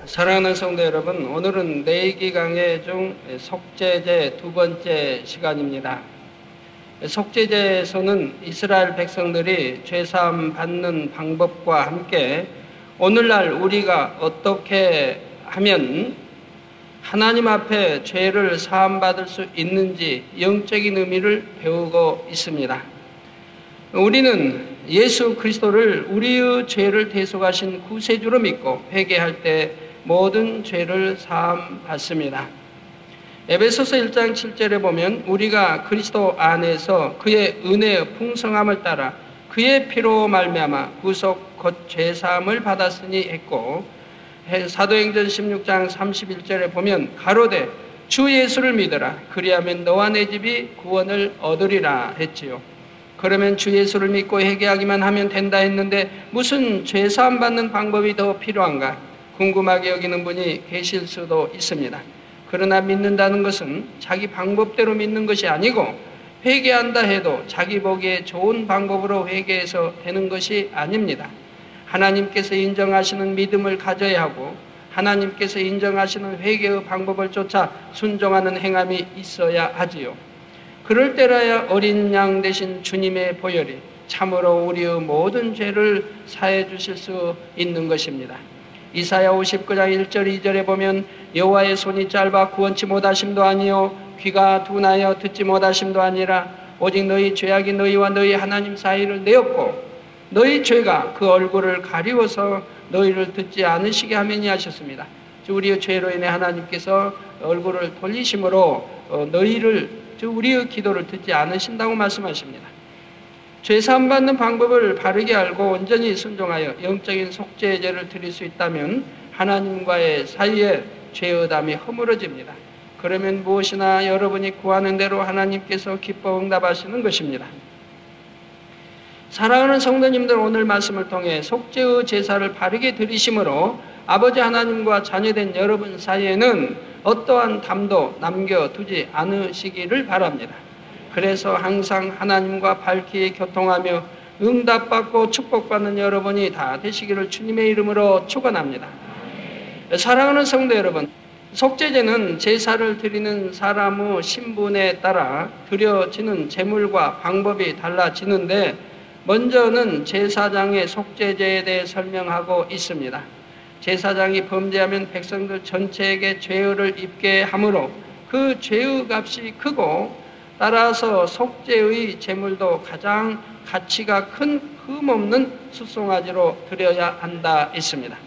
사랑하는 성도 여러분, 오늘은 내기 강의 중 속죄제 두 번째 시간입니다. 속죄제에서는 이스라엘 백성들이 죄사함 받는 방법과 함께 오늘날 우리가 어떻게 하면 하나님 앞에 죄를 사함받을 수 있는지 영적인 의미를 배우고 있습니다. 우리는 예수 그리스도를 우리의 죄를 대속하신 구세주로 믿고 회개할 때 모든 죄를 사함 받습니다. 에베소서 1장 7절에 보면 우리가 그리스도 안에서 그의 은혜의 풍성함을 따라 그의 피로 말미암아 구속 곧 죄사함을 받았으니 했고, 사도행전 16장 31절에 보면 가로되 주 예수를 믿으라 그리하면 너와 내 집이 구원을 얻으리라 했지요. 그러면 주 예수를 믿고 회개하기만 하면 된다 했는데 무슨 죄사함 받는 방법이 더 필요한가 궁금하게 여기는 분이 계실 수도 있습니다. 그러나 믿는다는 것은 자기 방법대로 믿는 것이 아니고 회개한다 해도 자기 보기에 좋은 방법으로 회개해서 되는 것이 아닙니다. 하나님께서 인정하시는 믿음을 가져야 하고 하나님께서 인정하시는 회개의 방법을 쫓아 순종하는 행함이 있어야 하지요. 그럴 때라야 어린 양 되신 주님의 보혈이 참으로 우리의 모든 죄를 사해 주실 수 있는 것입니다. 이사야 59장 1절 2절에 보면 여호와의 손이 짧아 구원치 못하심도 아니요 귀가 둔하여 듣지 못하심도 아니라 오직 너희 죄악이 너희와 너희 하나님 사이를 내었고 너희 죄가 그 얼굴을 가리워서 너희를 듣지 않으시게 하매니 하셨습니다. 우리의 죄로 인해 하나님께서 얼굴을 돌리심으로 우리의 기도를 듣지 않으신다고 말씀하십니다. 죄사함 받는 방법을 바르게 알고 온전히 순종하여 영적인 속죄제를 드릴 수 있다면 하나님과의 사이에 죄의담이 허물어집니다. 그러면 무엇이나 여러분이 구하는 대로 하나님께서 기뻐 응답하시는 것입니다. 사랑하는 성도님들, 오늘 말씀을 통해 속죄의 제사를 바르게 드리심으로 아버지 하나님과 자녀된 여러분 사이에는 어떠한 담도 남겨두지 않으시기를 바랍니다. 그래서 항상 하나님과 밝게 교통하며 응답받고 축복받는 여러분이 다 되시기를 주님의 이름으로 축원합니다. 사랑하는 성도 여러분, 속죄제는 제사를 드리는 사람의 신분에 따라 드려지는 제물과 방법이 달라지는데 먼저는 제사장의 속죄제에 대해 설명하고 있습니다. 제사장이 범죄하면 백성들 전체에게 죄를 입게 하므로 그 죄의 값이 크고 따라서 속죄의 제물도 가장 가치가 큰 흠없는 숫송아지로 드려야 한다 했습니다.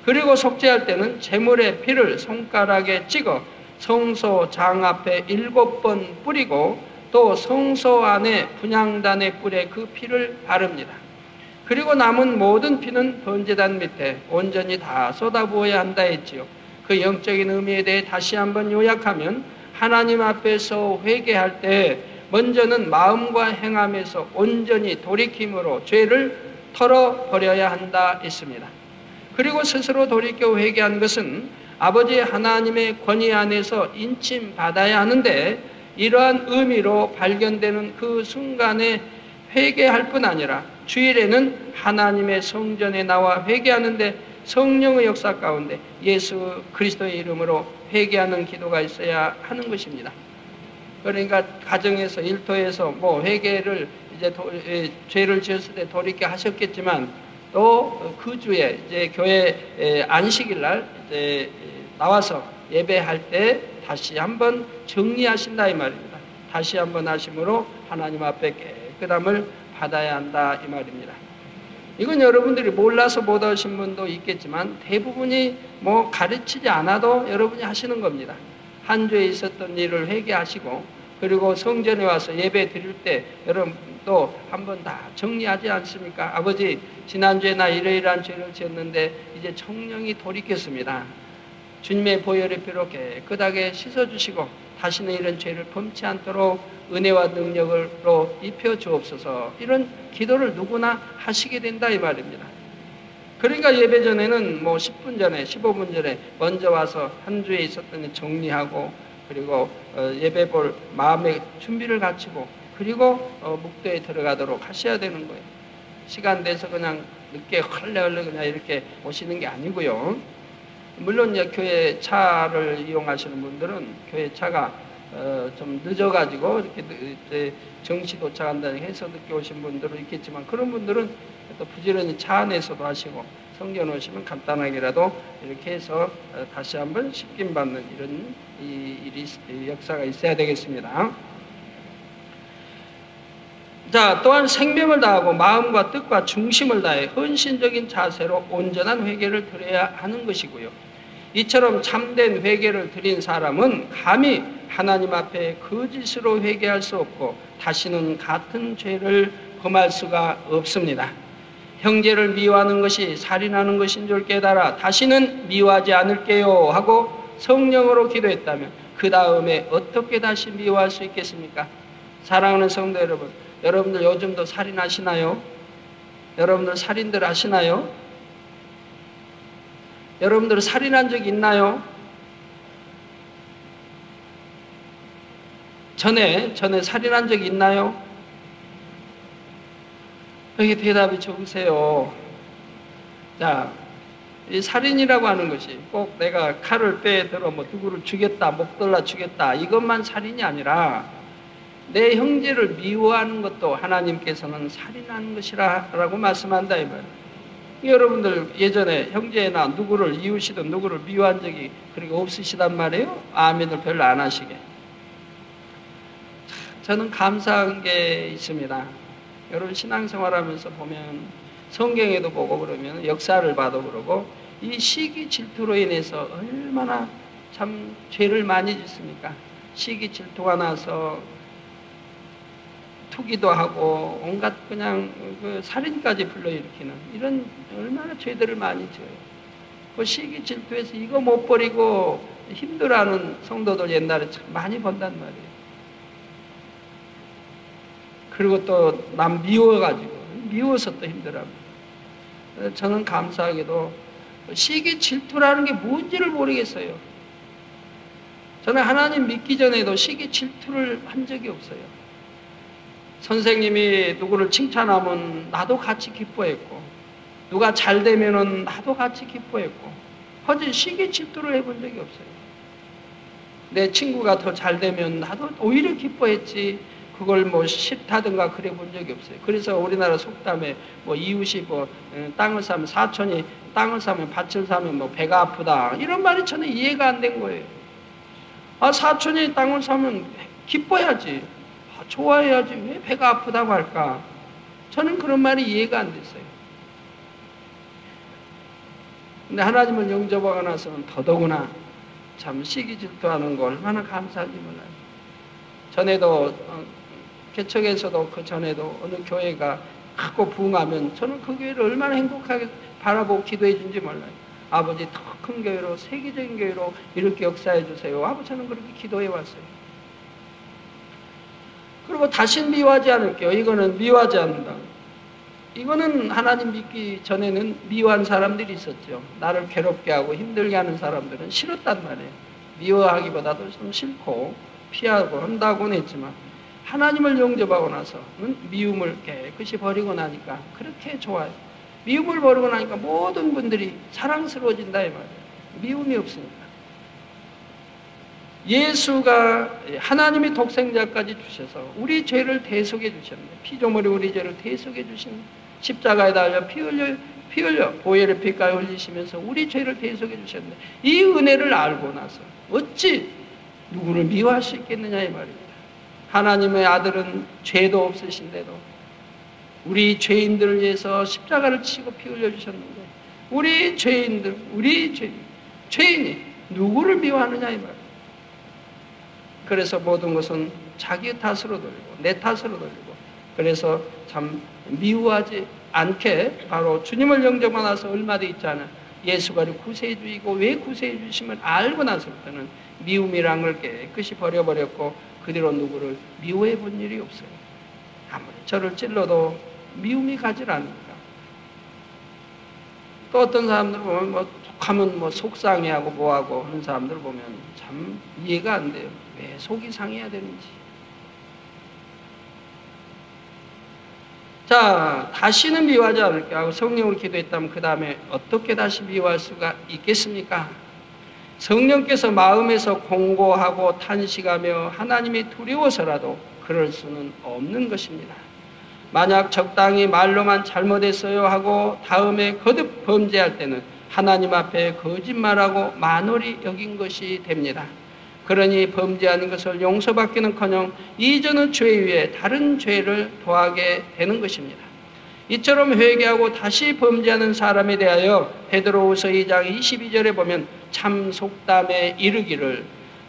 그리고 속죄할 때는 제물의 피를 손가락에 찍어 성소장 앞에 7번 뿌리고 또 성소 안에 분향단의 뿔에 그 피를 바릅니다. 그리고 남은 모든 피는 번제단 밑에 온전히 다 쏟아부어야 한다 했지요. 그 영적인 의미에 대해 다시 한번 요약하면 하나님 앞에서 회개할 때 먼저는 마음과 행함에서 온전히 돌이킴으로 죄를 털어버려야 한다 했습니다. 그리고 스스로 돌이켜 회개한 것은 아버지 하나님의 권위 안에서 인침받아야 하는데 이러한 의미로 발견되는 그 순간에 회개할 뿐 아니라 주일에는 하나님의 성전에 나와 회개하는데 성령의 역사 가운데 예수 그리스도의 이름으로 회개하는 기도가 있어야 하는 것입니다. 그러니까 가정에서 일터에서 회개를 이제 죄를 지었을 때 돌이켜 하셨겠지만 또 그 주에 이제 교회 안식일 날 이제 나와서 예배할 때 다시 한번 정리하신다 이 말입니다. 다시 한번 하심으로 하나님 앞에 깨끗함을 받아야 한다 이 말입니다. 이건 여러분들이 몰라서 못 하신 분도 있겠지만 대부분이 가르치지 않아도 여러분이 하시는 겁니다. 한 주에 있었던 일을 회개하시고 그리고 성전에 와서 예배 드릴 때 여러분 또 한번 다 정리하지 않습니까? 아버지 지난주에 나 이러이러한 죄를 지었는데 이제 청령이 돌이켰습니다. 주님의 보혈의 피로 깨끗하게 씻어주시고 다시는 이런 죄를 범치 않도록 은혜와 능력으로 입혀주옵소서. 이런 기도를 누구나 하시게 된다 이 말입니다. 그러니까 예배 전에는 10분 전에 15분 전에 먼저 와서 한 주에 있었던 일 정리하고 그리고 예배 볼 마음의 준비를 갖추고 그리고 묵도에 들어가도록 하셔야 되는 거예요. 시간 돼서 그냥 늦게 헐레헐레 그냥 이렇게 오시는 게 아니고요. 물론 이제 교회 차를 이용하시는 분들은 교회 차가 좀 늦어가지고 이렇게 정시 도착한다고 해서 늦게 오신 분들은 있겠지만, 그런 분들은 또 부지런히 차 안에서도 하시고 성경 오시면 간단하게라도 이렇게 해서 다시 한번 씻김 받는 이런 역사가 있어야 되겠습니다. 자, 또한 생명을 다하고 마음과 뜻과 중심을 다해 헌신적인 자세로 온전한 회개를 드려야 하는 것이고요. 이처럼 참된 회개를 드린 사람은 감히 하나님 앞에 거짓으로 회개할 수 없고 다시는 같은 죄를 범할 수가 없습니다. 형제를 미워하는 것이 살인하는 것인 줄 깨달아 다시는 미워하지 않을게요 하고 성령으로 기도했다면 그 다음에 어떻게 다시 미워할 수 있겠습니까? 사랑하는 성도 여러분, 여러분들 요즘도 살인하시나요? 여러분들 살인들 하시나요? 여러분들 살인한 적 있나요? 전에 살인한 적 있나요? 여기 대답이 적으세요. 자, 이 살인이라고 하는 것이 꼭 내가 칼을 빼들어 누구를 죽였다, 목 잘라 죽였다, 이것만 살인이 아니라 내 형제를 미워하는 것도 하나님께서는 살인하는 것이라고 말씀한다 이 말이에요. 여러분들 예전에 형제나 누구를 이웃이든 누구를 미워한 적이 그렇게 없으시단 말이에요? 아멘을 별로 안 하시게. 저는 감사한 게 있습니다. 여러분 신앙생활하면서 보면 성경에도 보고 그러면 역사를 봐도 그러고 이 시기 질투로 인해서 얼마나 참 죄를 많이 짓습니까? 시기 질투가 나서 투기도 하고 온갖 그냥 그 살인까지 불러일으키는 이런 얼마나 죄들을 많이 지어요. 그 시기 질투에서 이거 못 버리고 힘들어하는 성도들 옛날에 참 많이 본단 말이에요. 그리고 또 남 미워서 또 힘들어합니다. 저는 감사하게도 시기 질투라는 게 뭔지를 모르겠어요. 저는 하나님 믿기 전에도 시기 질투를 한 적이 없어요. 선생님이 누구를 칭찬하면 나도 같이 기뻐했고, 누가 잘 되면은 나도 같이 기뻐했고, 허지 시기 질투를 해본 적이 없어요. 내 친구가 더 잘 되면 나도 오히려 기뻐했지, 그걸 싫다든가 그래 본 적이 없어요. 그래서 우리나라 속담에 이웃이 땅을 사면, 사촌이 땅을 사면, 밭을 사면 배가 아프다, 이런 말이 저는 이해가 안 된 거예요. 아, 사촌이 땅을 사면 기뻐야지, 좋아해야지 왜 배가 아프다고 할까? 저는 그런 말이 이해가 안 됐어요. 근데 하나님을 영접하고 나서는 더더구나 참 시기 질투하는 거 얼마나 감사한지 몰라요. 전에도 개척에서도 그 전에도 어느 교회가 크고 부흥하면 저는 그 교회를 얼마나 행복하게 바라보고 기도해 준지 몰라요. 아버지 더 큰 교회로, 세계적인 교회로 이렇게 역사해 주세요 하고 저는 그렇게 기도해 왔어요. 그리고 다신 미워하지 않을게요. 이거는 미워하지 않는다. 이거는 하나님 믿기 전에는 미워한 사람들이 있었죠. 나를 괴롭게 하고 힘들게 하는 사람들은 싫었단 말이에요. 미워하기보다도 좀 싫고 피하고 한다고는 했지만, 하나님을 영접하고 나서는 미움을 깨끗이 버리고 나니까 그렇게 좋아요. 미움을 버리고 나니까 모든 분들이 사랑스러워진다 이 말이에요. 미움이 없으니까. 예수가 하나님이 독생자까지 주셔서 우리 죄를 대속해 주셨는데, 피조물이 우리 죄를 대속해 주신, 십자가에 달려 피 흘려 보혈의 피까지 흘리시면서 우리 죄를 대속해 주셨는데, 이 은혜를 알고 나서 어찌 누구를 미워할 수 있겠느냐 이 말입니다. 하나님의 아들은 죄도 없으신데도 우리 죄인들을 위해서 십자가를 치고 피 흘려주셨는데, 우리 죄인이 누구를 미워하느냐 이 말이에요. 그래서 모든 것은 자기 탓으로 돌리고 내 탓으로 돌리고, 그래서 참 미워하지 않게 바로 주님을 영접하고 나서 얼마 돼 있잖아요. 예수가 구세해 주시고 왜 구세해 주심을 알고 나서부터는 미움이란 걸 깨끗이 버려버렸고 그 뒤로 누구를 미워해 본 일이 없어요. 아무리 저를 찔러도 미움이 가질 않으니까. 또 어떤 사람들 보면 하면 속상해하고 뭐하고 하는 사람들 보면 참 이해가 안 돼요. 왜 속이 상해야 되는지. 자, 다시는 미워하지 않을게 하고 성령을 기도했다면 그 다음에 어떻게 다시 미워할 수가 있겠습니까? 성령께서 마음에서 공고하고 탄식하며 하나님이 두려워서라도 그럴 수는 없는 것입니다. 만약 적당히 말로만 잘못했어요 하고 다음에 거듭 범죄할 때는 하나님 앞에 거짓말하고 만홀히 여긴 것이 됩니다. 그러니 범죄하는 것을 용서받기는커녕 이전의 죄 위에 다른 죄를 더하게 되는 것입니다. 이처럼 회개하고 다시 범죄하는 사람에 대하여 베드로후서 2장 22절에 보면 참 속담에 이르기를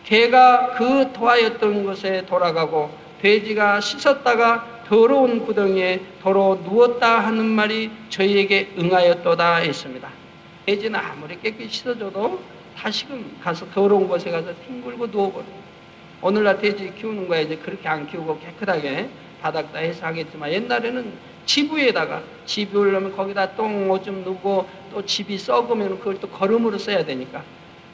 개가 그 토하였던 곳에 돌아가고 돼지가 씻었다가 더러운 구덩이에 도로 누웠다 하는 말이 저희에게 응하였도다 했습니다. 돼지는 아무리 깨끗이 씻어줘도 다시금 가서 더러운 곳에 가서 뒹굴고 누워버려요. 오늘날 돼지 키우는 거야 이제 그렇게 안 키우고 깨끗하게 바닥다 해서 하겠지만 옛날에는 지부에다가 집이 오려면 거기다 똥 오줌 누고 또 집이 썩으면 그걸 또 거름으로 써야 되니까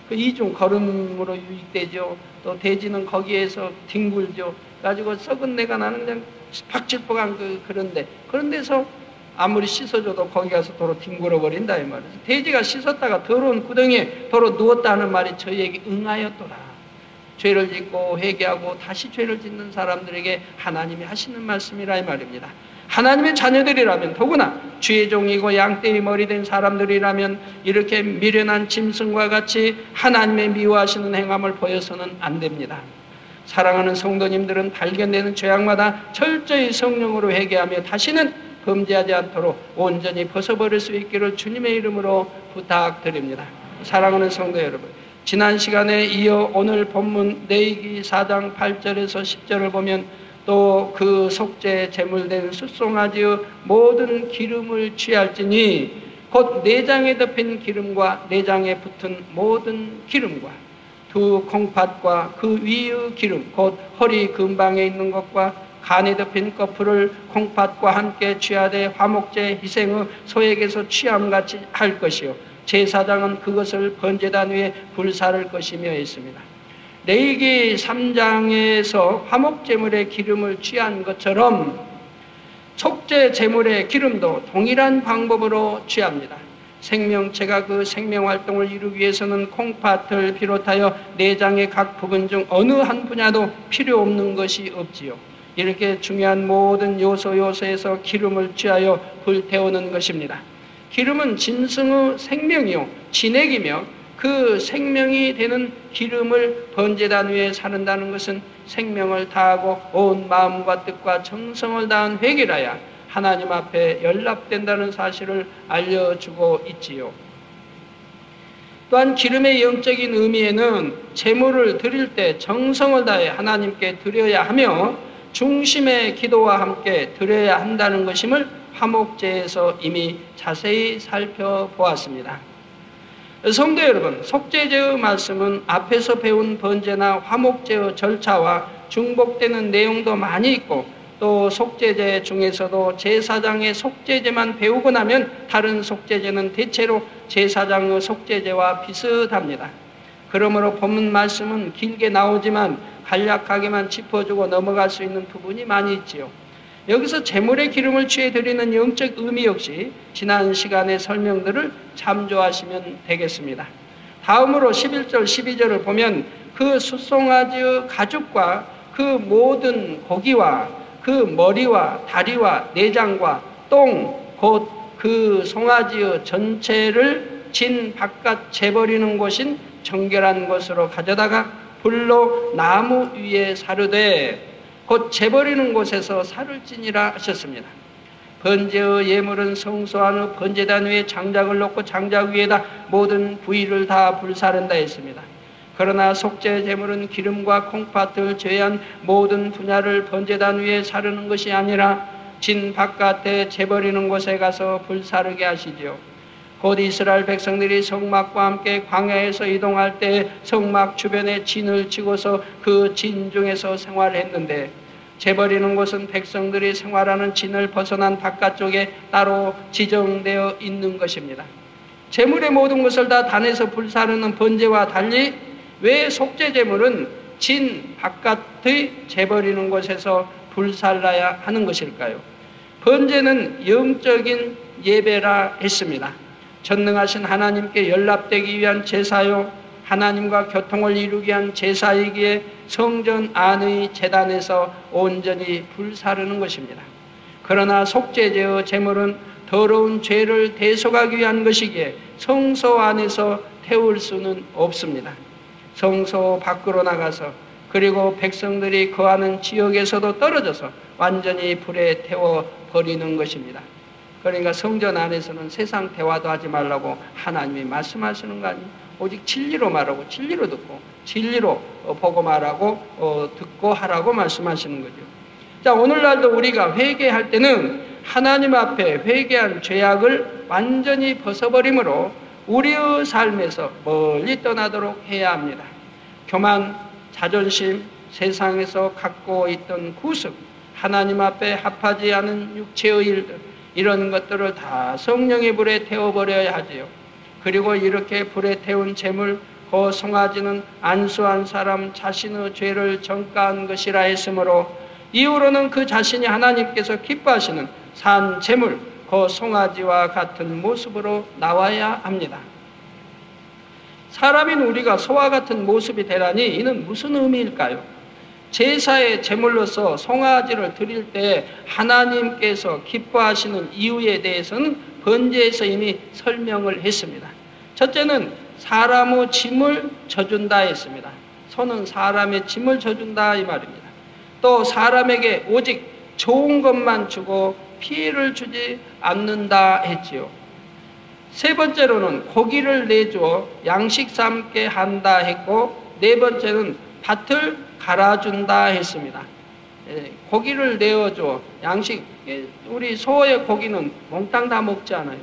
그 이중 거름으로 유익되죠. 또 돼지는 거기에서 뒹굴죠. 가지고 썩은 내가 나는 그냥 박질복한 그런 데서 아무리 씻어줘도 거기 가서 도로 뒹굴어 버린다 이 말이에요. 돼지가 씻었다가 더러운 구덩이에 도로 누웠다 하는 말이 저희에게 응하였도다. 죄를 짓고 회개하고 다시 죄를 짓는 사람들에게 하나님이 하시는 말씀이라 이 말입니다. 하나님의 자녀들이라면 더구나 주의 종이고 양떼의 머리 된 사람들이라면 이렇게 미련한 짐승과 같이 하나님의 미워하시는 행함을 보여서는 안 됩니다. 사랑하는 성도님들은 발견되는 죄악마다 철저히 성령으로 회개하며 다시는 범죄하지 않도록 온전히 벗어버릴 수 있기를 주님의 이름으로 부탁드립니다. 사랑하는 성도 여러분, 지난 시간에 이어 오늘 본문 레위기 4장 8절에서 10절을 보면 또 그 속죄 제물된 숫송아지의 모든 기름을 취할지니 곧 내장에 덮인 기름과 내장에 붙은 모든 기름과 두 콩팥과 그 위의 기름 곧 허리 근방에 있는 것과 간에 덮인 거풀을 콩팥과 함께 취하되 화목제 희생의 소액에서 취함같이 할 것이요 제사장은 그것을 번제단 위에 불사를 것이며 했습니다. 레위기 3장에서 화목제물의 기름을 취한 것처럼 속죄 제물의 기름도 동일한 방법으로 취합니다. 생명체가 그 생명활동을 이루기 위해서는 콩팥을 비롯하여 내장의 각 부분 중 어느 한 분야도 필요 없는 것이 없지요. 이렇게 중요한 모든 요소에서 기름을 취하여 불태우는 것입니다. 기름은 진승의 생명이요 진액이며 그 생명이 되는 기름을 번제단 위에 사른다는 것은 생명을 다하고 온 마음과 뜻과 정성을 다한 회개라야 하나님 앞에 연락된다는 사실을 알려주고 있지요. 또한 기름의 영적인 의미에는 제물을 드릴 때 정성을 다해 하나님께 드려야 하며 중심의 기도와 함께 드려야 한다는 것임을 화목제에서 이미 자세히 살펴보았습니다. 성도 여러분, 속죄제의 말씀은 앞에서 배운 번제나 화목제의 절차와 중복되는 내용도 많이 있고 또 속죄제 중에서도 제사장의 속죄제만 배우고 나면 다른 속죄제는 대체로 제사장의 속죄제와 비슷합니다. 그러므로 본문 말씀은 길게 나오지만 간략하게만 짚어주고 넘어갈 수 있는 부분이 많이 있지요. 여기서 제물의 기름을 취해 드리는 영적 의미 역시 지난 시간의 설명들을 참조하시면 되겠습니다. 다음으로 11절 12절을 보면 그 숫송아지의 가죽과 그 모든 고기와 그 머리와 다리와 내장과 똥 곧 그 송아지의 전체를 진 바깥 재버리는 곳인 정결한 곳으로 가져다가 불로 나무 위에 사르되 곧 재버리는 곳에서 살을 찌니라 하셨습니다. 번제의 예물은 성소한 번제단 위에 장작을 놓고 장작 위에다 모든 부위를 다 불사른다 했습니다. 그러나 속죄 제물은 기름과 콩팥을 제외한 모든 분야를 번제단 위에 사르는 것이 아니라 진 바깥에 재버리는 곳에 가서 불사르게 하시지요. 곧 이스라엘 백성들이 성막과 함께 광야에서 이동할 때 성막 주변에 진을 치고서 그 진 중에서 생활했는데 재버리는 곳은 백성들이 생활하는 진을 벗어난 바깥쪽에 따로 지정되어 있는 것입니다. 제물의 모든 것을 다 단에서 불사르는 번제와 달리 왜 속죄 제물은 진 바깥의 재버리는 곳에서 불살라야 하는 것일까요? 번제는 영적인 예배라 했습니다. 전능하신 하나님께 연락되기 위한 제사요 하나님과 교통을 이루기 위한 제사이기에 성전 안의 제단에서 온전히 불사르는 것입니다. 그러나 속죄제의 제물은 더러운 죄를 대속하기 위한 것이기에 성소 안에서 태울 수는 없습니다. 성소 밖으로 나가서 그리고 백성들이 거하는 지역에서도 떨어져서 완전히 불에 태워 버리는 것입니다. 그러니까 성전 안에서는 세상 대화도 하지 말라고 하나님이 말씀하시는 거 아니에요? 오직 진리로 말하고 진리로 듣고 진리로 보고 말하고 듣고 하라고 말씀하시는 거죠. 자, 오늘날도 우리가 회개할 때는 하나님 앞에 회개한 죄악을 완전히 벗어버림으로 우리의 삶에서 멀리 떠나도록 해야 합니다. 교만, 자존심, 세상에서 갖고 있던 구습, 하나님 앞에 합하지 않은 육체의 일들, 이런 것들을 다 성령의 불에 태워버려야 하지요. 그리고 이렇게 불에 태운 재물, 그 송아지는 안수한 사람 자신의 죄를 전가한 것이라 했으므로 이후로는 그 자신이 하나님께서 기뻐하시는 산 재물, 그 송아지와 같은 모습으로 나와야 합니다. 사람인 우리가 소와 같은 모습이 되라니 이는 무슨 의미일까요? 제사의 제물로서 송아지를 드릴 때 하나님께서 기뻐하시는 이유에 대해서는 번제에서 이미 설명을 했습니다. 첫째는 사람의 짐을 져준다 했습니다. 소는 사람의 짐을 져준다 이 말입니다. 또 사람에게 오직 좋은 것만 주고 피해를 주지 않는다 했지요. 세 번째로는 고기를 내주어 양식 삼게 한다 했고, 네 번째는 밭을 갈아준다 했습니다. 고기를 내어줘 양식, 우리 소의 고기는 몽땅 다 먹지 않아요.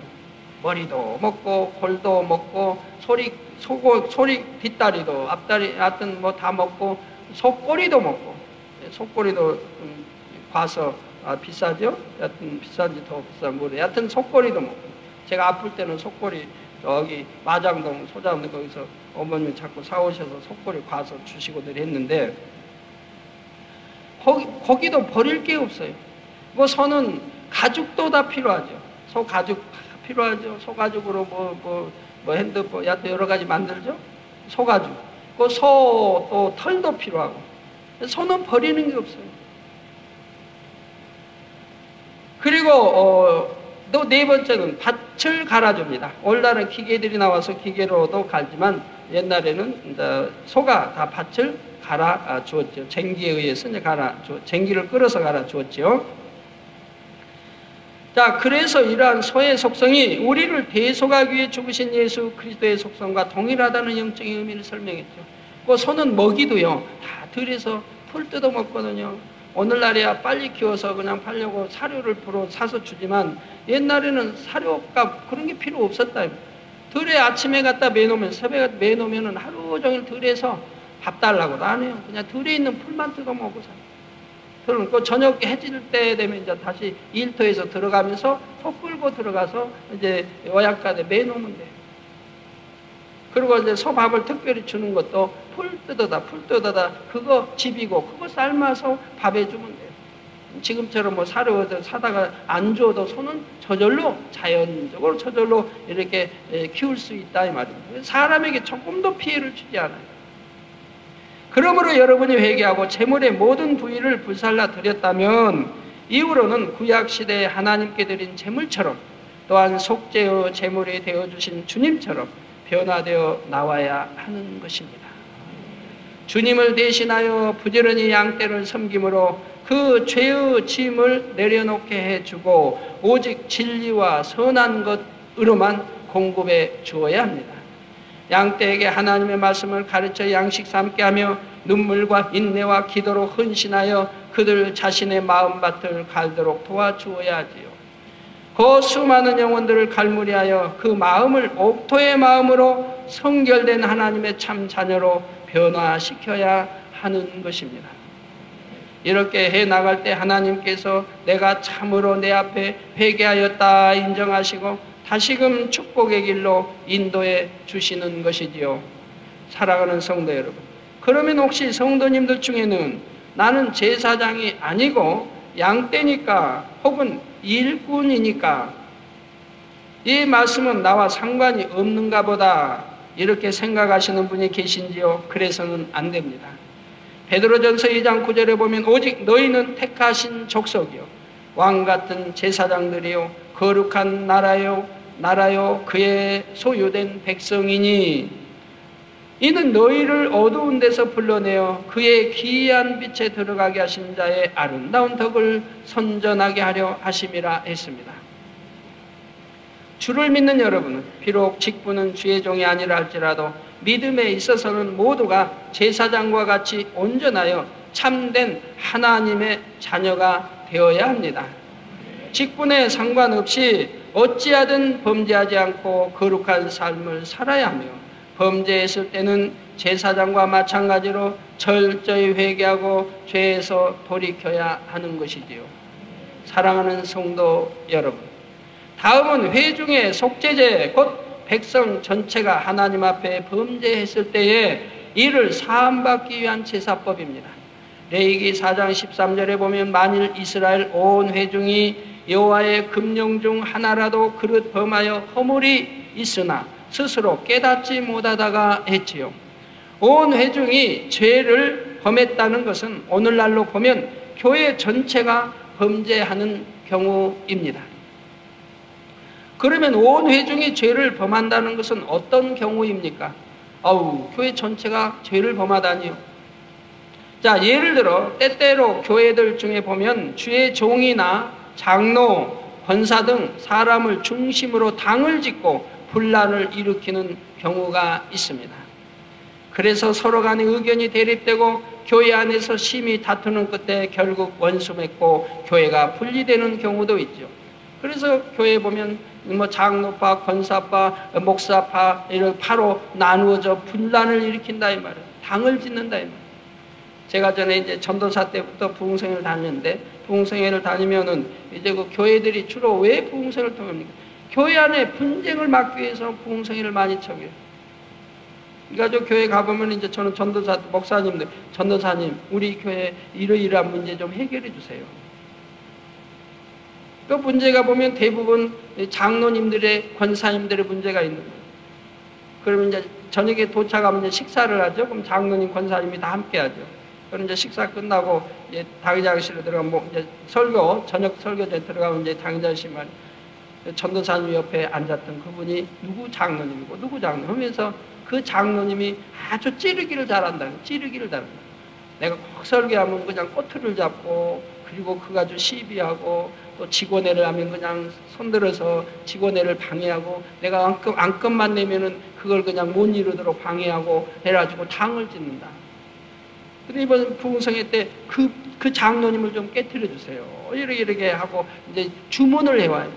머리도 먹고 골도 먹고 소리 뒷다리도 앞다리 하여튼 뭐 다 먹고 속꼬리도 먹고, 속꼬리도 봐서 비싸죠? 여하튼 비싼지 더 비싼 모르겠어요. 여하튼 속꼬리도 먹고, 제가 아플 때는 속꼬리 저기 마장동 소장동 거기서 어머님이 자꾸 사오셔서 속꼬리 과서 주시고들 했는데, 고기도 버릴 게 없어요. 뭐 소는 가죽도 다 필요하죠. 소 가죽 필요하죠. 소 가죽으로 뭐 핸드폰 야또 여러 가지 만들죠. 소 가죽. 그 소 또 털도 필요하고. 소는 버리는 게 없어요. 그리고 또 네 번째는 밭을 갈아줍니다. 오늘날은 기계들이 나와서 기계로도 갈지만 옛날에는 이제 소가 다 밭을 갈아 주었죠. 쟁기에 의해서 이제 쟁기를 끌어서 갈아 주었죠. 자, 그래서 이러한 소의 속성이 우리를 대속하기 위해 죽으신 예수 그리스도의 속성과 동일하다는 영적인 의미를 설명했죠. 그 소는 먹이도요, 다 들여서 풀 뜯어 먹거든요. 오늘날이야 빨리 키워서 그냥 팔려고 사료를 사서 주지만 옛날에는 사료값 그런 게 필요 없었다. 들에 아침에 갖다 매놓으면 새벽에 매놓으면 하루 종일 들에서 밥 달라고도 안 해요. 그냥 들에 있는 풀만 뜯어 먹고 살아요. 그럼 그 저녁 해질 때 되면 이제 다시 일터에서 들어가면서 소 끌고 들어가서 이제 요약간에 매놓으면 돼요. 그리고 이제 소밥을 특별히 주는 것도 풀 뜯어다 그거 집이고 그거 삶아서 밥에 주면 돼요. 지금처럼 뭐 사료 사다가 안 줘도 소는 저절로 자연적으로 저절로 이렇게 키울 수 있다 이 말입니다. 사람에게 조금도 피해를 주지 않아요. 그러므로 여러분이 회개하고 재물의 모든 부위를 불살라 드렸다면 이후로는 구약시대에 하나님께 드린 재물처럼 또한 속죄의 재물이 되어주신 주님처럼 변화되어 나와야 하는 것입니다. 주님을 대신하여 부지런히 양떼를 섬김으로 그 죄의 짐을 내려놓게 해주고 오직 진리와 선한 것으로만 공급해 주어야 합니다. 양떼에게 하나님의 말씀을 가르쳐 양식 삼게 하며 눈물과 인내와 기도로 헌신하여 그들 자신의 마음밭을 갈도록 도와주어야 하지요. 그 수많은 영혼들을 갈무리하여 그 마음을 옥토의 마음으로 성결된 하나님의 참 자녀로 변화시켜야 하는 것입니다. 이렇게 해나갈 때 하나님께서 내가 참으로 내 앞에 회개하였다 인정하시고 다시금 축복의 길로 인도해 주시는 것이지요. 사랑하는 성도 여러분, 그러면 혹시 성도님들 중에는 나는 제사장이 아니고 양떼니까 혹은 일꾼이니까 이 말씀은 나와 상관이 없는가 보다 이렇게 생각하시는 분이 계신지요? 그래서는 안 됩니다. 베드로전서 2장 9절에 보면 오직 너희는 택하신 족속이요 왕같은 제사장들이요 거룩한 나라요 그의 소유된 백성이니 이는 너희를 어두운 데서 불러내어 그의 기이한 빛에 들어가게 하신 자의 아름다운 덕을 선전하게 하려 하심이라 했습니다. 주를 믿는 여러분은 비록 직분은 주의 종이 아니라 할지라도 믿음에 있어서는 모두가 제사장과 같이 온전하여 참된 하나님의 자녀가 되어야 합니다. 직분에 상관없이 어찌하든 범죄하지 않고 거룩한 삶을 살아야 하며 범죄했을 때는 제사장과 마찬가지로 철저히 회개하고 죄에서 돌이켜야 하는 것이지요. 사랑하는 성도 여러분, 다음은 회중의 속죄제 곧 백성 전체가 하나님 앞에 범죄했을 때에 이를 사함받기 위한 제사법입니다. 레위기 4장 13절에 보면 만일 이스라엘 온 회중이 여호와의 금령 중 하나라도 그릇 범하여 허물이 있으나 스스로 깨닫지 못하다가 했지요. 온 회중이 죄를 범했다는 것은 오늘날로 보면 교회 전체가 범죄하는 경우입니다. 그러면 온 회중이 죄를 범한다는 것은 어떤 경우입니까? 교회 전체가 죄를 범하다니요. 자, 예를 들어 때때로 교회들 중에 보면 주의 종이나 장로, 권사 등 사람을 중심으로 당을 짓고 분란을 일으키는 경우가 있습니다. 그래서 서로 간의 의견이 대립되고 교회 안에서 심히 다투는 끝에 결국 원수 맺고 교회가 분리되는 경우도 있죠. 그래서 교회에 보면 장로파, 권사파, 목사파 이런 파로 나누어져 분란을 일으킨다 이 말이에요. 당을 짓는다 이 말이에요. 제가 전에 이제 전도사 때부터 부흥성회를 다녔는데 부흥성회를 다니면은 이제 그 교회들이 주로 왜 부흥성회를 통합니까? 교회 안에 분쟁을 막기 위해서 부흥성회를 많이 청해요. 그러니까 저 교회 가보면 이제 저는 전도사 목사님들 전도사님 우리 교회 이러이러한 문제 좀 해결해 주세요. 그 문제가 보면 대부분 장로님들의 권사님들의 문제가 있는 거예요. 그러면 이제 저녁에 도착하면 이제 식사를 하죠. 그럼 장로님 권사님이 다 함께 하죠. 그럼 이제 식사 끝나고 이제 당의자실로 들어가면 이제 저녁 설교에 들어가면 이제 당의자실 말 전도사님 옆에 앉았던 그분이 누구 장로님이고 누구 장로 하면서 그 장로님이 아주 찌르기를 잘한다. 내가 꼭 설교하면 그냥 꼬투리를 잡고 그리고 그거 아주 시비하고 또 직원회를 하면 그냥 손들어서 직원회를 방해하고 내가 안건만 내면은 그걸 그냥 못 이루도록 방해하고 해가지고 당을 짓는다. 근데 이번 부흥성회 때 그 장로님을 좀 깨트려 주세요. 이렇게 하고 이제 주문을 해와요.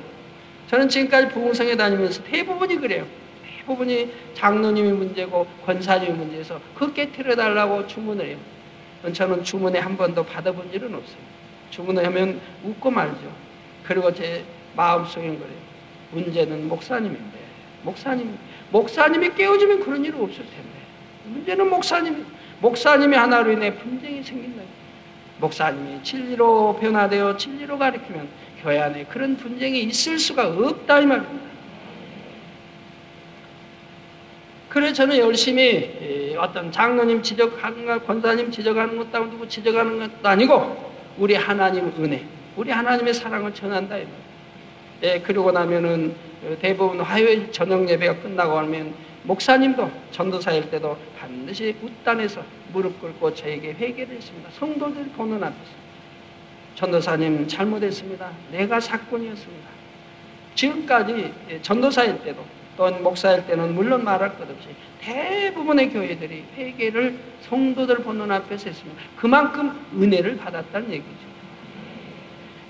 저는 지금까지 부흥성회 다니면서 대부분이 그래요. 대부분이 장로님이 문제고 권사님이 문제여서 그 깨트려 달라고 주문을 해요. 저는 주문에 한 번도 받아본 일은 없어요. 주문을 하면 웃고 말죠. 그리고 제 마음속엔 그래요. 문제는 목사님인데 목사님이 깨워주면 그런 일은 없을 텐데 문제는 목사님이 하나로 인해 분쟁이 생긴다. 목사님이 진리로 변화되어 진리로 가르치면 교회 안에 그런 분쟁이 있을 수가 없다 이 말입니다. 그래서 저는 열심히 어떤 장로님 지적하는 것, 권사님 지적하는 것도 누구 지적하는 것도 아니고 우리 하나님 은혜, 우리 하나님의 사랑을 전한다 이 말이에요. 그러고 나면은 대부분 화요일 저녁 예배가 끝나고 하면 목사님도 전도사일 때도 반드시 웃단에서 무릎 꿇고 저에게 회개를 했습니다. 성도들 보는 앞에서 전도사님 잘못했습니다. 내가 사건이었습니다. 지금까지 전도사일 때도 또는 목사일 때는 물론 말할 것 없이 대부분의 교회들이 회개를 성도들 보는 앞에서 했습니다. 그만큼 은혜를 받았다는 얘기죠.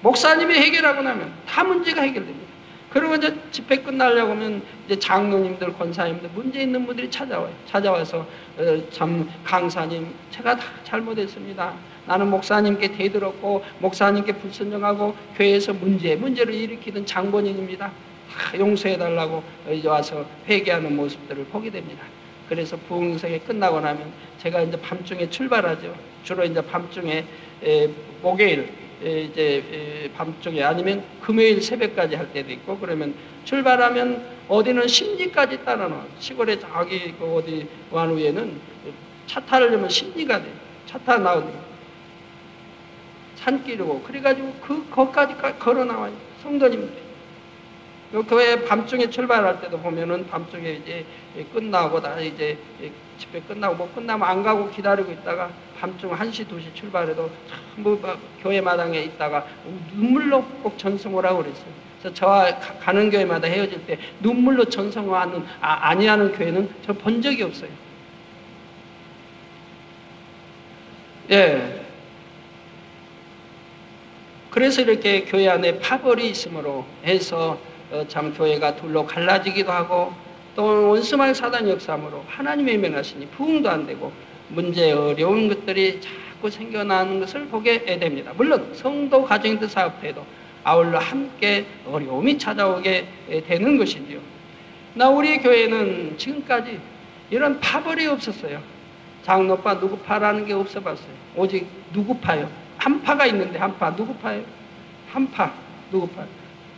목사님이 해결하고 나면 다 문제가 해결됩니다. 그리고 이제 집회 끝나려고 하면 이제 장로님들, 권사님들, 문제 있는 분들이 찾아와요. 찾아와서 참 강사님, 제가 다 잘못했습니다. 나는 목사님께 대들었고 목사님께 불순종하고 교회에서 문제를 일으키는 장본인입니다. 다 용서해달라고 이제 와서 회개하는 모습들을 보게 됩니다. 그래서 부흥성회 끝나고 나면 제가 이제 밤중에 출발하죠. 주로 이제 밤중에 목요일 이제 밤중에 아니면 금요일 새벽까지 할 때도 있고 그러면 출발하면 어디는 심리까지 따라 나와. 시골에 저기 그 어디 완후에는 차 타려면 심리가 돼. 차 타 나오는 산길이고 그래가지고 거기까지 걸어 나와요. 성도님들. 교회 밤중에 출발할 때도 보면은 밤중에 이제 끝나고 다 이제 집회 끝나고 뭐 끝나면 안 가고 기다리고 있다가 밤중 1시, 2시 출발해도 전부 교회 마당에 있다가 눈물로 꼭 전승오라고 그랬어요. 그래서 저와 가는 교회마다 헤어질 때 눈물로 전승하는 아니하는 교회는 저 본 적이 없어요. 예. 그래서 이렇게 교회 안에 파벌이 있으므로 해서 참 교회가 둘로 갈라지기도 하고 또 원수마귀 사단 역사함으로 하나님의 면하시니 부흥도 안 되고 문제 어려운 것들이 자꾸 생겨나는 것을 보게 됩니다. 물론 성도 가정이든 사업에도 아울러 함께 어려움이 찾아오게 되는 것이지요. 우리 교회는 지금까지 이런 파벌이 없었어요. 장로파 누구 파라는 게 없어봤어요. 오직 누구 파요? 한 파가 있는데 한 파 누구 파요? 한 파 누구 파?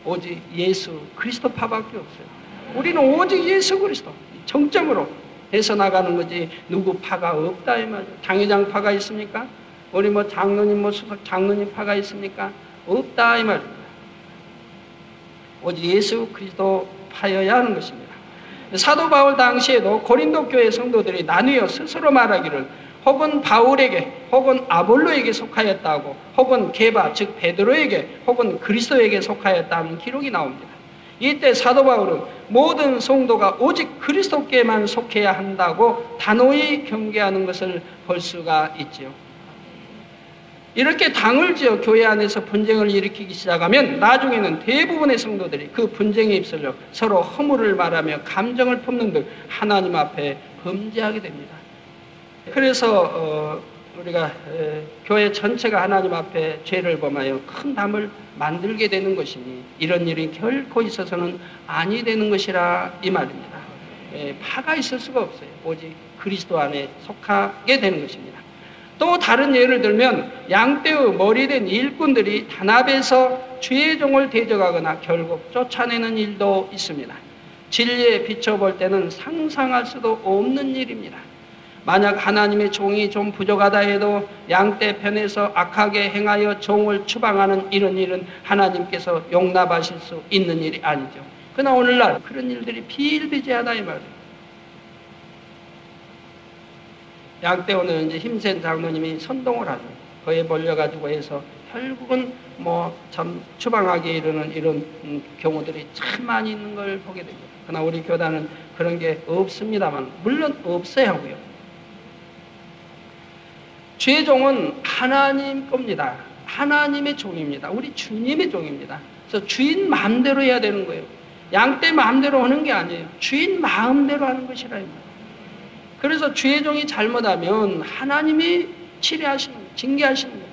오직 예수 그리스도 파밖에 없어요. 우리는 오직 예수 그리스도 정점으로 해서 나가는 거지 누구 파가 없다 이 말이에요. 당회장 파가 있습니까? 우리 뭐 장로님 뭐 수석 장로님 파가 있습니까? 없다 이 말입니다. 오직 예수 그리스도 파여야 하는 것입니다. 사도 바울 당시에도 고린도 교회 성도들이 나뉘어 스스로 말하기를 혹은 바울에게 혹은 아볼로에게 속하였다고 혹은 게바 즉 베드로에게 혹은 그리스도에게 속하였다는 기록이 나옵니다. 이때 사도 바울은 모든 성도가 오직 그리스도께만 속해야 한다고 단호히 경계하는 것을 볼 수가 있지요. 이렇게 당을 지어 교회 안에서 분쟁을 일으키기 시작하면 나중에는 대부분의 성도들이 그 분쟁에 휩쓸려 서로 허물을 말하며 감정을 품는 등 하나님 앞에 범죄하게 됩니다. 그래서 우리가 교회 전체가 하나님 앞에 죄를 범하여 큰 담을 만들게 되는 것이니 이런 일이 결코 있어서는 아니 되는 것이라 이 말입니다. 파가 있을 수가 없어요. 오직 그리스도 안에 속하게 되는 것입니다. 또 다른 예를 들면 양떼의 머리된 일꾼들이 단합해서 주의 종을 대적하거나 결국 쫓아내는 일도 있습니다. 진리에 비춰볼 때는 상상할 수도 없는 일입니다. 만약 하나님의 종이 좀 부족하다 해도 양떼 편에서 악하게 행하여 종을 추방하는 이런 일은 하나님께서 용납하실 수 있는 일이 아니죠. 그러나 오늘날 그런 일들이 비일비재하다 이 말이에요. 양떼오는 이제 힘센 장로님이 선동을 하죠. 거기에 몰려가지고 해서 결국은 뭐 참 추방하게 이르는 이런 경우들이 참 많이 있는 걸 보게 됩니다. 그러나 우리 교단은 그런 게 없습니다만 물론 없어야 하고요. 주의 종은 하나님 겁니다. 하나님의 종입니다. 우리 주님의 종입니다. 그래서 주인 마음대로 해야 되는 거예요. 양떼 마음대로 하는 게 아니에요. 주인 마음대로 하는 것이라 입니다. 그래서 주의 종이 잘못하면 하나님이 치료하시는 거예요. 징계하시는 거예요.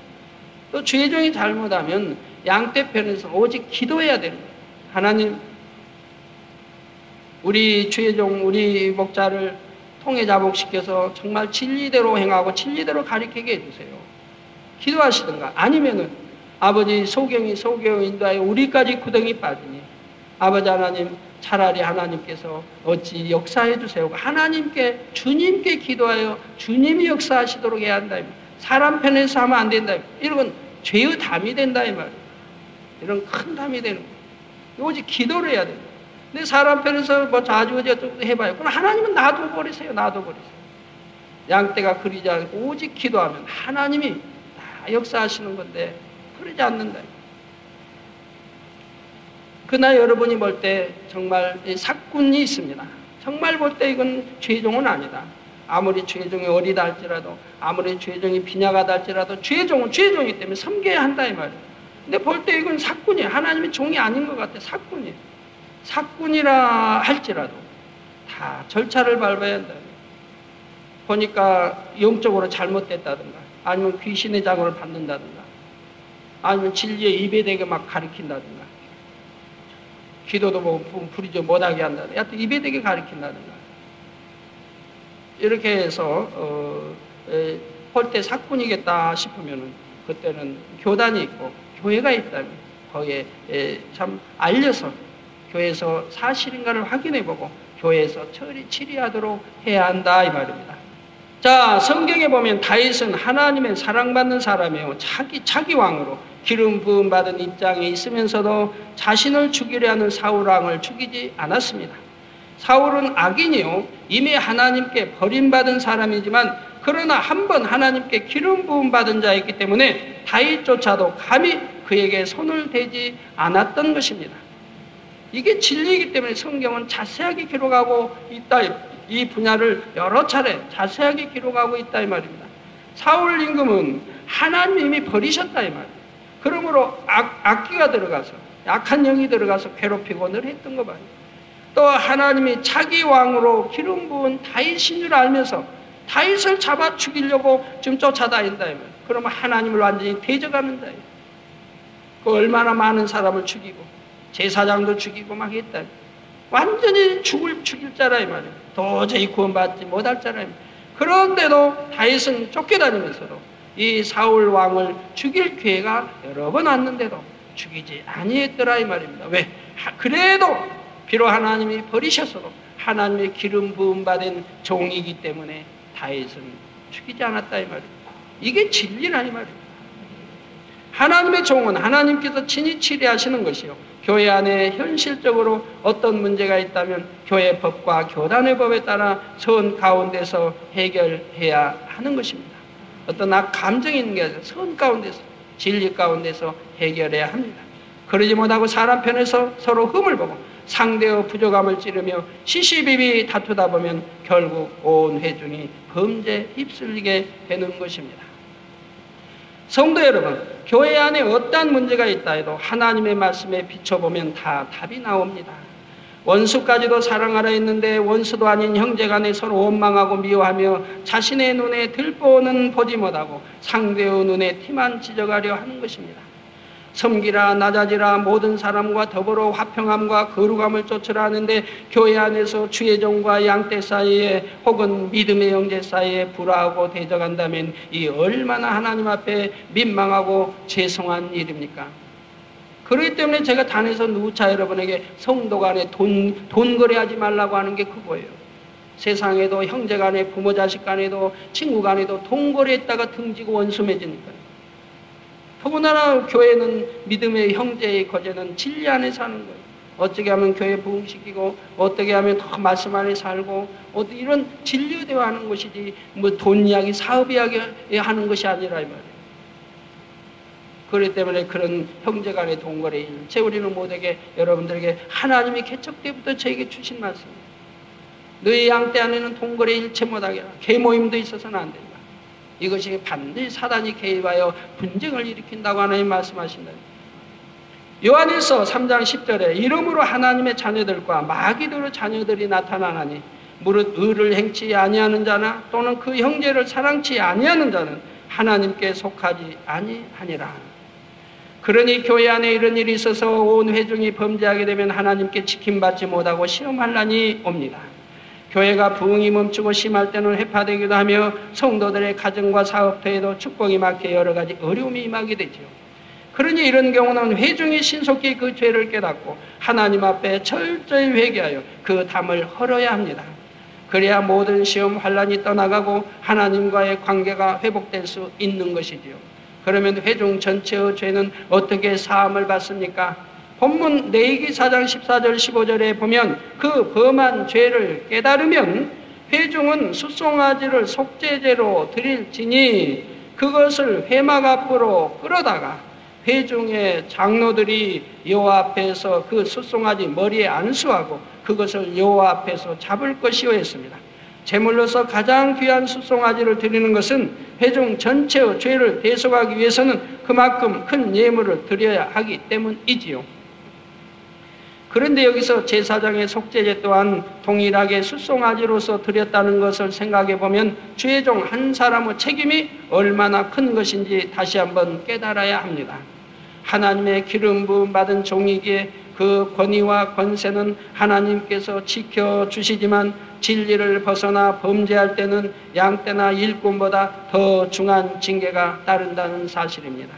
또 주의 종이 잘못하면 양떼 편에서 오직 기도해야 되는 거예요. 하나님, 우리 주의 종, 우리 목자를 통해 자복시켜서 정말 진리대로 행하고 진리대로 가르치게 해주세요. 기도하시든가 아니면은 아버지 소경이 인도하여 우리까지 구덩이 빠지니 아버지 하나님 차라리 하나님께서 어찌 역사해 주세요. 하나님께 주님께 기도하여 주님이 역사하시도록 해야 한다. 사람 편에서 하면 안 된다. 이런 건 죄의 담이 된다 이 말이에요. 이런 큰 담이 되는 거예요. 오직 기도를 해야 됩니다. 근데 사람 편에서 뭐 자주어지고 해봐요. 그럼 하나님은 놔둬버리세요. 놔둬버리세요. 양떼가 그리지 않고 오직 기도하면 하나님이 다 역사하시는 건데 그러지 않는다. 그러나 여러분이 볼 때 정말 사꾼이 있습니다. 정말 볼 때 이건 죄종은 아니다. 아무리 죄종이 어리다 할지라도 아무리 죄종이 빈약하다 할지라도 죄종은 죄종이기 때문에 섬겨야 한다 이 말이에요. 근데 볼 때 이건 사꾼이에요. 하나님의 종이 아닌 것 같아. 사꾼이에요. 사꾼이라 할지라도 다 절차를 밟아야 한다. 보니까 영적으로 잘못됐다든가 아니면 귀신의 자극을 받는다든가 아니면 진리의 입에 대게 막 가리킨다든가 기도도 뭐 부리죠 못하게 한다든가 하여튼 입에 대게 가리킨다든가 이렇게 해서 볼 때 사꾼이겠다 싶으면은 그때는 교단이 있고 교회가 있다면 거기에 참 알려서 교회에서 사실인가를 확인해보고 교회에서 치리하도록 해야 한다 이 말입니다. 자, 성경에 보면 다윗은 하나님의 사랑받는 사람이에요. 자기 왕으로 기름 부음 받은 입장에 있으면서도 자신을 죽이려 하는 사울 왕을 죽이지 않았습니다. 사울은 악인이요, 이미 하나님께 버림받은 사람이지만 그러나 한번 하나님께 기름 부음 받은 자였기 때문에 다윗조차도 감히 그에게 손을 대지 않았던 것입니다. 이게 진리이기 때문에 성경은 자세하게 기록하고 있다. 이 분야를 여러 차례 자세하게 기록하고 있다 이 말입니다. 사울 임금은 하나님이 이미 버리셨다 이 말입니다. 그러므로 악기가 들어가서 약한 영이 들어가서 괴롭히고 늘 했던 거 말이에요. 또 하나님이 자기 왕으로 기름 부은 다윗인 줄 알면서 다윗을 잡아 죽이려고 지금 쫓아다닌다 이 말이에요. 그러면 하나님을 완전히 대적하는 자예요. 그 얼마나 많은 사람을 죽이고 제사장도 죽이고 막 했다. 완전히 죽일 자라 이 말이에요. 도저히 구원받지 못할 자라 이 말이에요. 그런데도 다윗은 쫓겨다니면서도 이 사울 왕을 죽일 기회가 여러 번 왔는데도 죽이지 아니했더라 이 말입니다. 왜? 그래도 비록 하나님이 버리셨어도 하나님의 기름 부음 받은 종이기 때문에 다윗은 죽이지 않았다 이 말입니다. 이게 진리라 이 말입니다. 하나님의 종은 하나님께서 친히 치리하시는 것이요, 교회 안에 현실적으로 어떤 문제가 있다면 교회 법과 교단의 법에 따라 선 가운데서 해결해야 하는 것입니다. 어떤 감정이 있는 게 아니라 선 가운데서, 진리 가운데서 해결해야 합니다. 그러지 못하고 사람 편에서 서로 흠을 보고 상대의 부족함을 찌르며 시시비비 다투다 보면 결국 온 회중이 범죄에 휩쓸리게 되는 것입니다. 성도 여러분, 교회 안에 어떠한 문제가 있다 해도 하나님의 말씀에 비춰보면 다 답이 나옵니다. 원수까지도 사랑하라 했는데 원수도 아닌 형제간에 서로 원망하고 미워하며 자신의 눈에 들보는 보지 못하고 상대의 눈에 티만 찢어가려 하는 것입니다. 섬기라 낮아지라 모든 사람과 더불어 화평함과 거룩함을 쫓으라 하는데 교회 안에서 주의 종과 양떼 사이에 혹은 믿음의 형제 사이에 불화하고 대적한다면 이 얼마나 하나님 앞에 민망하고 죄송한 일입니까? 그렇기 때문에 제가 단에서 누차 여러분에게 성도 간에 돈 거래하지 말라고 하는 게 그거예요. 세상에도 형제 간에 부모 자식 간에도 친구 간에도 돈 거래했다가 등지고 원수 맺으니까요. 더군다나 교회는 믿음의 형제의 거제는 진리 안에 사는 거예요. 어떻게 하면 교회 부흥시키고 어떻게 하면 더 말씀 안에 살고 이런 진리 대화하는 것이지 뭐 돈 이야기 사업 이야기 하는 것이 아니라 이 말이에요. 그렇기 때문에 그런 형제 간의 동거래 일체 우리는 못하게 여러분들에게 하나님이 개척 때부터 저에게 주신 말씀입니다. 너희 양떼 안에는 동거래 일체 못하게 하라. 계모임도 있어서는 안 된다. 이것이 반드시 사단이 개입하여 분쟁을 일으킨다고 하나님 말씀하신다. 요한일서 3장 10절에 이러므로 하나님의 자녀들과 마귀들의 자녀들이 나타나나니 무릇 의를 행치 아니하는 자나 또는 그 형제를 사랑치 아니하는 자는 하나님께 속하지 아니하니라. 그러니 교회 안에 이런 일이 있어서 온 회중이 범죄하게 되면 하나님께 지킴받지 못하고 시험할 난이 옵니다. 교회가 부흥이 멈추고 심할 때는 회파되기도 하며 성도들의 가정과 사업터에도 축복이 막혀 여러 가지 어려움이 임하게 되죠. 그러니 이런 경우는 회중이 신속히 그 죄를 깨닫고 하나님 앞에 철저히 회개하여 그 담을 헐어야 합니다. 그래야 모든 시험 환난이 떠나가고 하나님과의 관계가 회복될 수 있는 것이지요. 그러면 회중 전체의 죄는 어떻게 사함을 받습니까? 본문 레위기 4장 14절 15절에 보면 그 범한 죄를 깨달으면 회중은 숫송아지를 속죄제로 드릴지니 그것을 회막 앞으로 끌어다가 회중의 장로들이 여호와 앞에서 그 숫송아지 머리에 안수하고 그것을 여호와 앞에서 잡을 것이요 했습니다. 제물로서 가장 귀한 숫송아지를 드리는 것은 회중 전체의 죄를 대속하기 위해서는 그만큼 큰 예물을 드려야 하기 때문이지요. 그런데 여기서 제사장의 속죄제 또한 동일하게 숫송아지로서 드렸다는 것을 생각해 보면 주의 종 한 사람의 책임이 얼마나 큰 것인지 다시 한번 깨달아야 합니다. 하나님의 기름 부음 받은 종이기에 그 권위와 권세는 하나님께서 지켜주시지만 진리를 벗어나 범죄할 때는 양떼나 일꾼보다 더 중한 징계가 따른다는 사실입니다.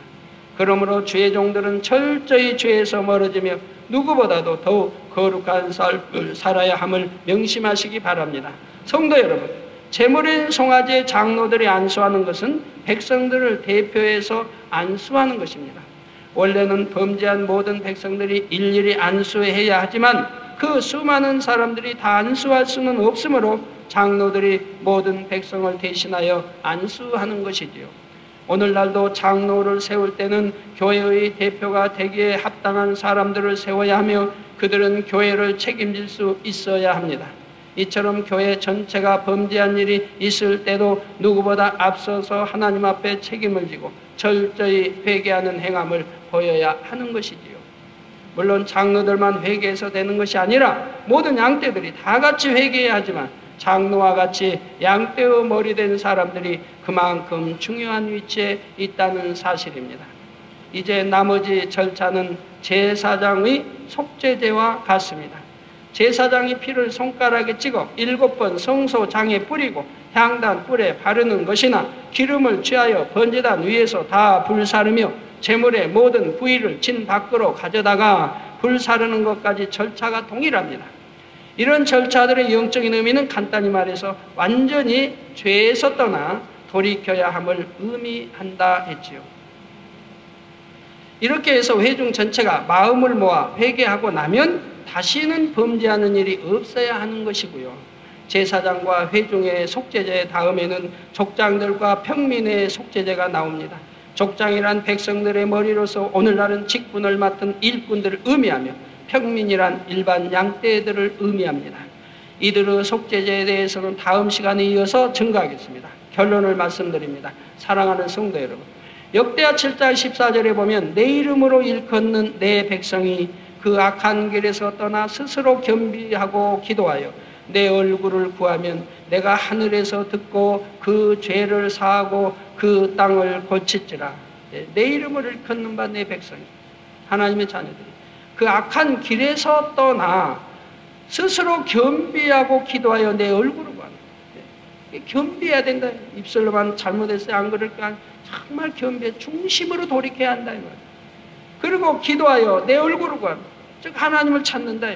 그러므로 주의 종들은 철저히 죄에서 멀어지며 누구보다도 더욱 거룩한 삶을 살아야 함을 명심하시기 바랍니다. 성도 여러분, 제물인 송아지의 장로들이 안수하는 것은 백성들을 대표해서 안수하는 것입니다. 원래는 범죄한 모든 백성들이 일일이 안수해야 하지만 그 수많은 사람들이 다 안수할 수는 없으므로 장로들이 모든 백성을 대신하여 안수하는 것이지요. 오늘날도 장로를 세울 때는 교회의 대표가 되기에 합당한 사람들을 세워야 하며 그들은 교회를 책임질 수 있어야 합니다. 이처럼 교회 전체가 범죄한 일이 있을 때도 누구보다 앞서서 하나님 앞에 책임을 지고 철저히 회개하는 행함을 보여야 하는 것이지요. 물론 장로들만 회개해서 되는 것이 아니라 모든 양떼들이 다 같이 회개해야 하지만 장로와 같이 양떼의 머리 된 사람들이 그만큼 중요한 위치에 있다는 사실입니다. 이제 나머지 절차는 제사장의 속죄제와 같습니다. 제사장이 피를 손가락에 찍어 7번 성소장에 뿌리고 향단 뿔에 바르는 것이나 기름을 취하여 번제단 위에서 다 불사르며 제물의 모든 부위를 진 밖으로 가져다가 불사르는 것까지 절차가 동일합니다. 이런 절차들의 영적인 의미는 간단히 말해서 완전히 죄에서 떠나 돌이켜야 함을 의미한다 했지요. 이렇게 해서 회중 전체가 마음을 모아 회개하고 나면 다시는 범죄하는 일이 없어야 하는 것이고요. 제사장과 회중의 속죄제 다음에는 족장들과 평민의 속죄제가 나옵니다. 족장이란 백성들의 머리로서 오늘날은 직분을 맡은 일꾼들을 의미하며 평민이란 일반 양떼들을 의미합니다. 이들의 속죄제에 대해서는 다음 시간에 이어서 증거하겠습니다. 결론을 말씀드립니다. 사랑하는 성도 여러분, 역대하 7장 14절에 보면 내 이름으로 일컫는 내 백성이 그 악한 길에서 떠나 스스로 겸비하고 기도하여 내 얼굴을 구하면 내가 하늘에서 듣고 그 죄를 사하고 그 땅을 고칠지라. 내 이름을 일컫는 바 내 백성이, 하나님의 자녀들이 그 악한 길에서 떠나 스스로 겸비하고 기도하여 내 얼굴을 구하는. 겸비해야 된다. 입술로만 잘못했어요, 안 그럴까? 정말 겸비해 중심으로 돌이켜야 한다 이 말이에요. 그리고 기도하여 내 얼굴을 구하는, 즉 하나님을 찾는다.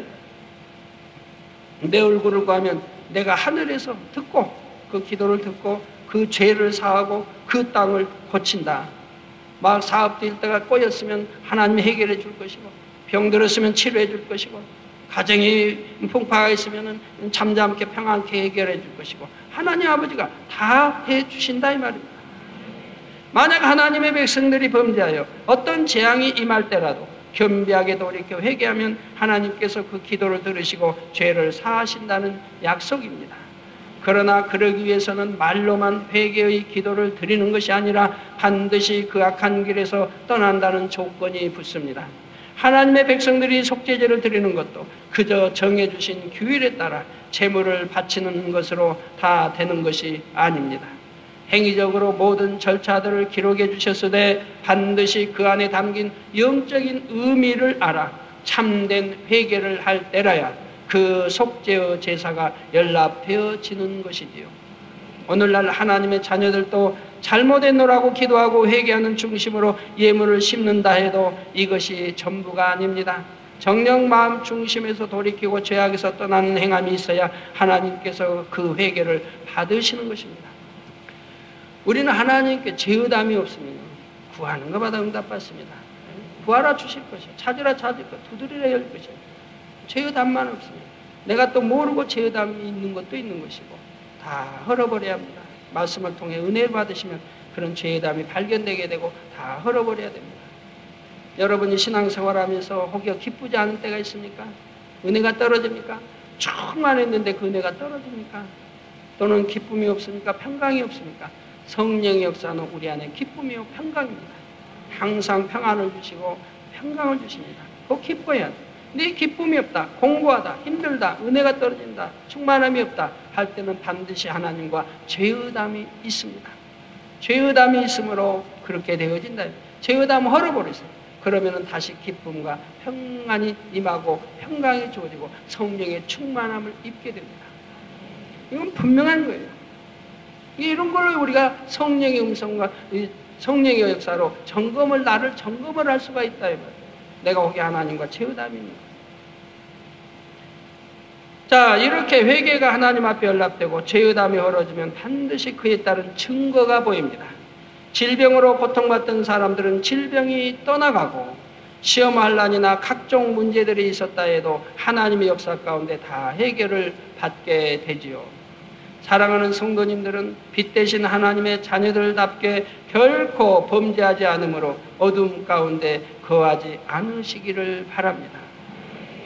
내 얼굴을 구하면 내가 하늘에서 듣고 그 기도를 듣고 그 죄를 사하고 그 땅을 고친다. 막 사업도 일다가 꼬였으면 하나님이 해결해 줄 것이고, 병들었으면 치료해 줄 것이고, 가정이 풍파가 있으면 잠잠케 평안케 해결해 줄 것이고, 하나님 아버지가 다 해주신다 이 말입니다. 만약 하나님의 백성들이 범죄하여 어떤 재앙이 임할 때라도 겸비하게 돌이켜 회개하면 하나님께서 그 기도를 들으시고 죄를 사하신다는 약속입니다. 그러나 그러기 위해서는 말로만 회개의 기도를 드리는 것이 아니라 반드시 그 악한 길에서 떠난다는 조건이 붙습니다. 하나님의 백성들이 속죄제를 드리는 것도 그저 정해주신 규율에 따라 제물을 바치는 것으로 다 되는 것이 아닙니다. 행위적으로 모든 절차들을 기록해 주셨으되 반드시 그 안에 담긴 영적인 의미를 알아 참된 회개를 할 때라야 그 속죄의 제사가 연락되어지는 것이지요. 오늘날 하나님의 자녀들도 잘못했노라고 기도하고 회개하는 중심으로 예물을 심는다 해도 이것이 전부가 아닙니다. 정녕 마음 중심에서 돌이키고 죄악에서 떠나는 행함이 있어야 하나님께서 그 회개를 받으시는 것입니다. 우리는 하나님께 죄의담이 없으면 구하는 것마다 응답받습니다. 구하라 주실 것이요, 찾으라 찾을 것, 두드리라 열 것이요. 죄의담만 없으면, 내가 또 모르고 죄의담이 있는 것도 있는 것이고 다 헐어버려야 합니다. 말씀을 통해 은혜를 받으시면 그런 죄의담이 발견되게 되고 다 헐어버려야 됩니다. 여러분이 신앙생활하면서 혹여 기쁘지 않은 때가 있습니까? 은혜가 떨어집니까? 충만했는데 그 은혜가 떨어집니까? 또는 기쁨이 없습니까? 평강이 없습니까? 성령의 역사는 우리 안에 기쁨이요 평강입니다. 항상 평안을 주시고 평강을 주십니다. 꼭 기뻐야 돼. 네 기쁨이 없다, 공부하다, 힘들다, 은혜가 떨어진다, 충만함이 없다 할 때는 반드시 하나님과 죄의담이 있습니다. 죄의담이 있으므로 그렇게 되어진다. 죄의담을 헐어버렸어요. 그러면은 다시 기쁨과 평안이 임하고 평강이 주어지고 성령의 충만함을 입게 됩니다. 이건 분명한 거예요. 이런 걸로 우리가 성령의 음성과 성령의 역사로 나를 점검을 할 수가 있다. 내가 혹이 하나님과 제의담입니다. 자, 이렇게 회개가 하나님 앞에 연락되고 죄의담이 벌어지면 반드시 그에 따른 증거가 보입니다. 질병으로 고통받던 사람들은 질병이 떠나가고 시험환란이나 각종 문제들이 있었다 해도 하나님의 역사 가운데 다 해결을 받게 되지요. 사랑하는 성도님들은 빛 대신 하나님의 자녀들답게 결코 범죄하지 않으므로 어둠 가운데 거하지 않으시기를 바랍니다.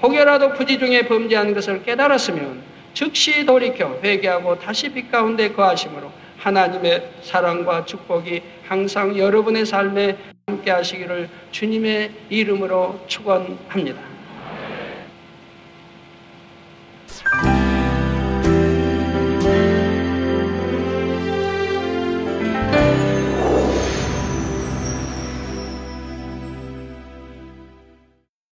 혹여라도 부지 중에 범죄한 것을 깨달았으면 즉시 돌이켜 회개하고 다시 빛 가운데 거하심으로 하나님의 사랑과 축복이 항상 여러분의 삶에 함께 하시기를 주님의 이름으로 축원합니다.